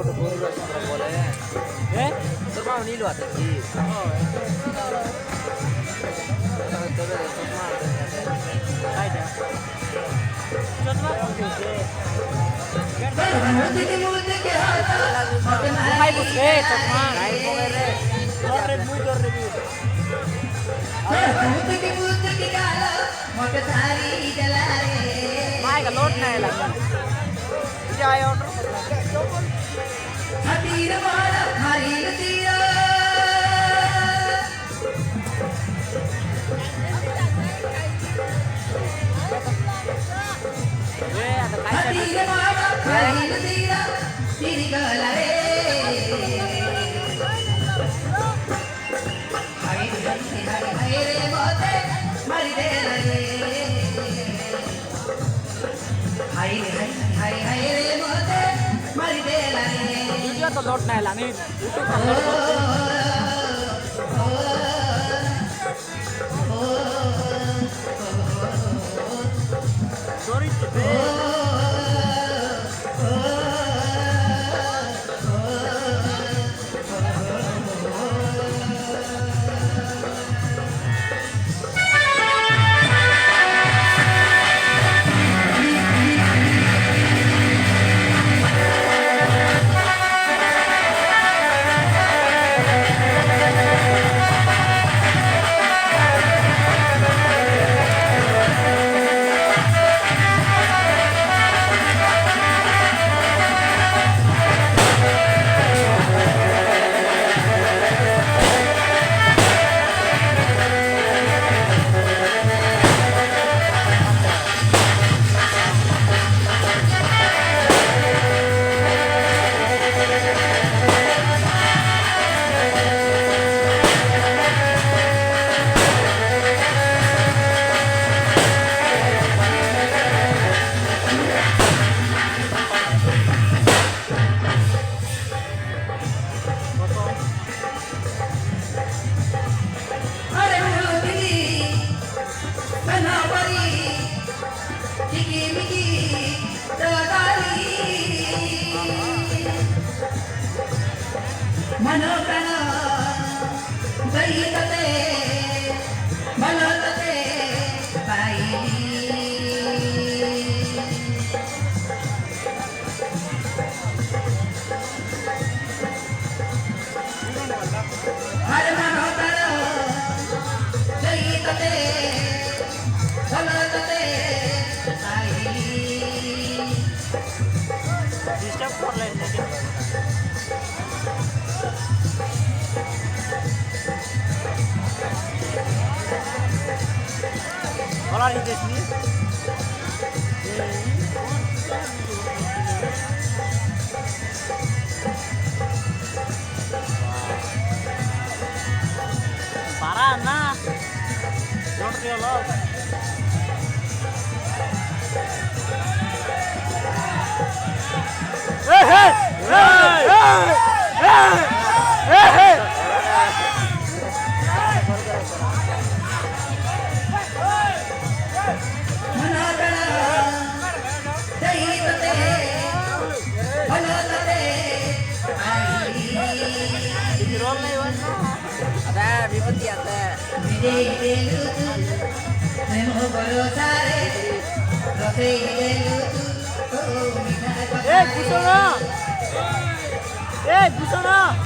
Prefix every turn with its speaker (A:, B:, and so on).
A: foto bungkus kalau boleh ya. Terus mau nih lu ada sih. Terus mau ada. Hai busque, cuma. Hai boleh. Mai ka load नहीं लगा जाए order हतीर मारा हरी तीरा ये आता काय हतीर मारा हरी तीरा तेरी गला रे हाय हाय रे मोते मरी दे रे हाय हाय हाय हाय रे मोते मरी दे रे वीडियो तो लोड नहीं लानी यूट्यूब पर लोड सॉरी डिस्टर्ब कर लेने के Hola, ¿y Disney? Para na. Don't real love. Hey hey hey hey hey hey. Busona!